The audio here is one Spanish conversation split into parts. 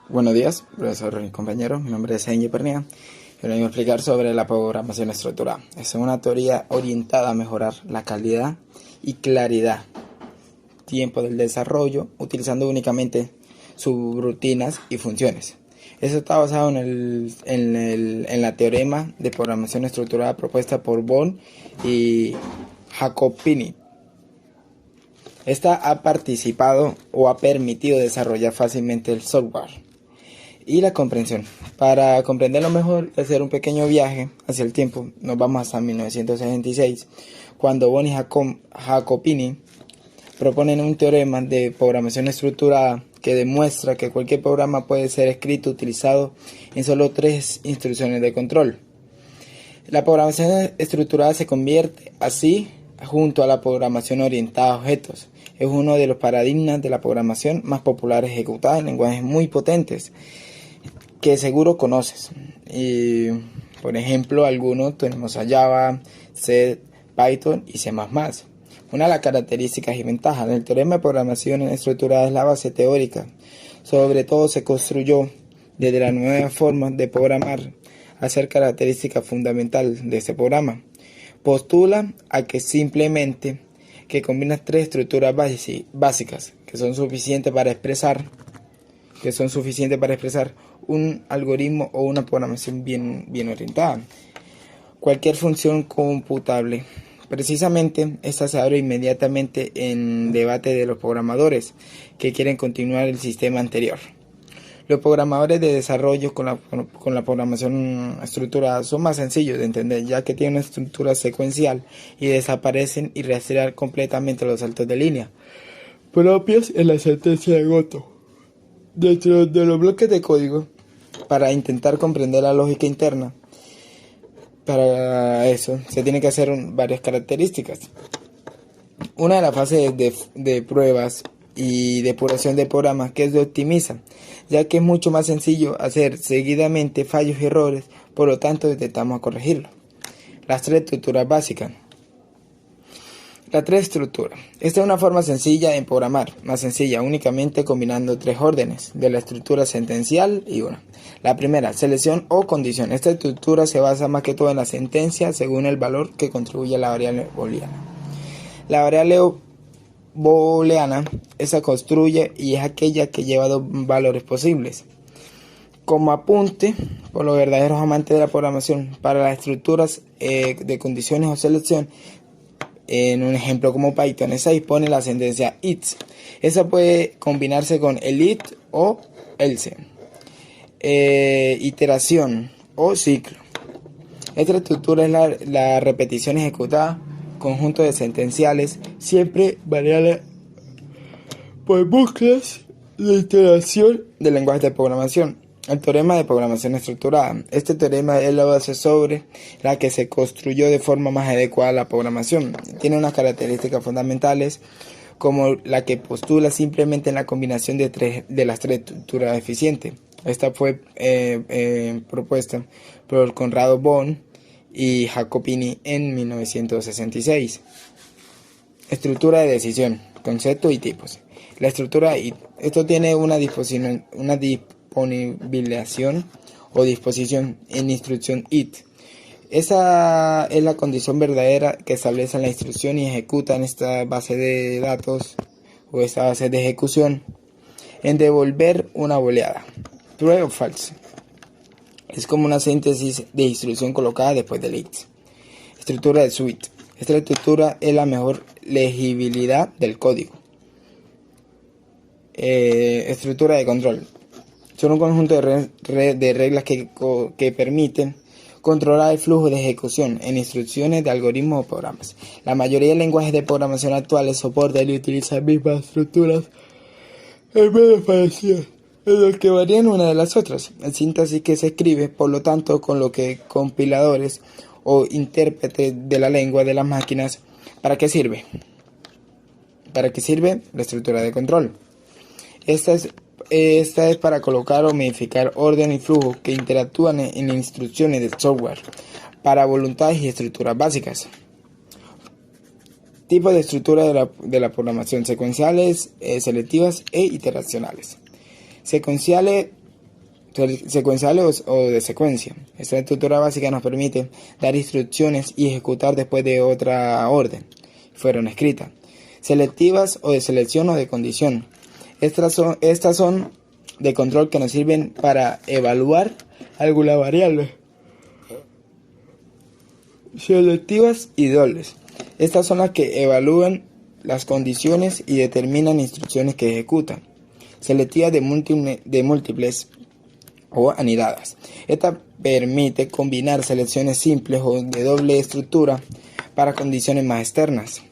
Buenos días, profesor y compañero. Mi nombre es Engie Pernía y vengo a explicar sobre la programación estructurada. Es una teoría orientada a mejorar la calidad y claridad, tiempo del desarrollo, utilizando únicamente subrutinas y funciones. Eso está basado en la teorema de programación estructurada propuesta por Bohm y Jacopini. Esta ha participado o ha permitido desarrollar fácilmente el software y la comprensión. Para comprenderlo mejor y hacer un pequeño viaje hacia el tiempo, nos vamos hasta 1966, cuando Bohm y Jacopini proponen un teorema de programación estructurada que demuestra que cualquier programa puede ser escrito utilizado en solo 3 instrucciones de control. La programación estructurada se convierte así junto a la programación orientada a objetos. Es uno de los paradigmas de la programación más populares ejecutadas en lenguajes muy potentes que seguro conoces. Por ejemplo, algunos tenemos a Java, C, Python y C++. Una de las características y ventajas del teorema de programación estructurada es la base teórica. Sobre todo se construyó desde la nueva forma de programar a ser característica fundamental de este programa. Postula a que simplemente que combina 3 estructuras básicas que son suficientes para expresar un algoritmo o una programación bien orientada. Cualquier función computable. Precisamente, esta se abre inmediatamente en debate de los programadores que quieren continuar el sistema anterior. Los programadores de desarrollo con la programación estructurada son más sencillos de entender, ya que tienen una estructura secuencial y desaparecen y rastrear completamente los saltos de línea, propios en la sentencia de Goto. Dentro de los bloques de código, para intentar comprender la lógica interna, para eso se tiene que hacer varias características. Una de las fases de pruebas y depuración de programas que es de optimiza, ya que es mucho más sencillo hacer seguidamente fallos y errores, por lo tanto intentamos corregirlo. Las 3 estructuras básicas. La 3 estructuras. Esta es una forma sencilla en programar, más sencilla únicamente combinando 3 órdenes de la estructura sentencial y una. La primera, selección o condición. Esta estructura se basa más que todo en la sentencia según el valor que contribuye a la variable booleana. La variable booleana, esa construye y es aquella que lleva 2 valores posibles. Como apunte, por los verdaderos amantes de la programación, para las estructuras de condiciones o selección, en un ejemplo como Python, esa dispone la sentencia it. Esa puede combinarse con el it o else. Iteración o ciclo. Esta estructura es la repetición ejecutada, conjunto de sentenciales, siempre variada por bucles de iteración del lenguaje de programación. El teorema de programación estructurada. Este teorema es la base sobre la que se construyó de forma más adecuada la programación. Tiene unas características fundamentales como la que postula simplemente en la combinación de las 3 estructuras eficientes. Esta fue propuesta por Conrado Bohm y Jacopini en 1966. Estructura de decisión, conceptos y tipos. La estructura IT. Esto tiene una disponibilización o disposición en instrucción IT. Esa es la condición verdadera que establece la instrucción y ejecuta en esta base de datos o esta base de ejecución en devolver una booleada. True o false. Es como una síntesis de instrucción colocada después del IT. Estructura de suite. Esta estructura es la mejor legibilidad del código. Estructura de control. Son un conjunto de reglas que permiten controlar el flujo de ejecución en instrucciones de algoritmos o programas. La mayoría de lenguajes de programación actuales soportan y utilizan mismas estructuras en vez de parecidas, en lo que varían una de las otras. El sintaxis que se escribe, por lo tanto, con lo que compiladores o intérpretes de la lengua de las máquinas. ¿Para qué sirve? ¿Para qué sirve la estructura de control? Esta es para colocar o modificar orden y flujo que interactúan en instrucciones del software para voluntades y estructuras básicas. Tipos de estructura de la programación: secuenciales, selectivas e iteracionales. Secuenciales secuencial o de secuencia. Esta estructura básica nos permite dar instrucciones y ejecutar después de otra orden fueron escritas. Selectivas o de selección o de condición. Estas son de control que nos sirven para evaluar alguna variable. Selectivas y dobles. Estas son las que evalúan las condiciones y determinan instrucciones que ejecutan. Selectivas de múltiples o anidadas. Esta permite combinar selecciones simples o de doble estructura para condiciones más externas.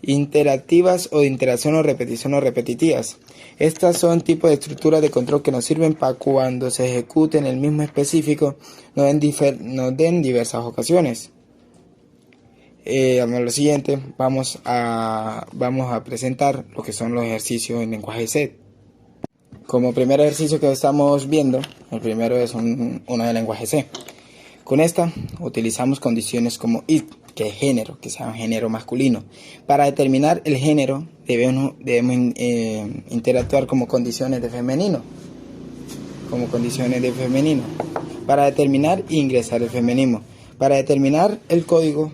Interactivas o de interacción o repetición o repetitivas. Estas son tipos de estructuras de control que nos sirven para cuando se ejecute en el mismo específico nos den diversas ocasiones. A lo siguiente vamos a presentar lo que son los ejercicios en lenguaje C. Como primer ejercicio que estamos viendo, el primero es uno de lenguaje C. Con esta utilizamos condiciones como it, que es género, que sea un género masculino. Para determinar el género debemos interactuar como condiciones de femenino. Para determinar e ingresar el femenino. Para determinar el código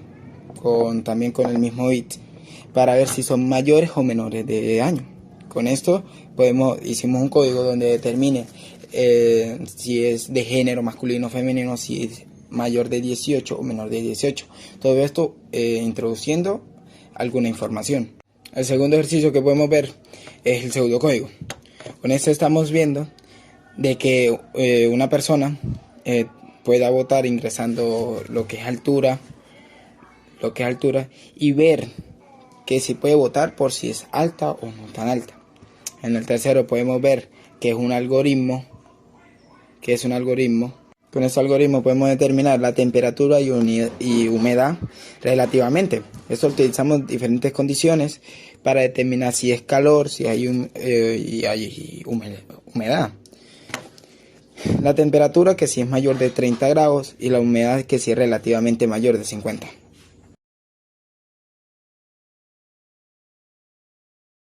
también con el mismo it, para ver si son mayores o menores de año. Con esto hicimos un código donde determine si es de género masculino o femenino, si es mayor de 18 o menor de 18. Todo esto introduciendo alguna información. El segundo ejercicio que podemos ver es el pseudocódigo. Con esto estamos viendo de que una persona pueda votar ingresando lo que es altura y ver que si puede votar por si es alta o no tan alta. En el tercero podemos ver que es un algoritmo. Con este algoritmo podemos determinar la temperatura y humedad relativamente. Esto utilizamos diferentes condiciones para determinar si es calor, si hay humedad. La temperatura que si es mayor de 30 grados y la humedad que si es relativamente mayor de 50.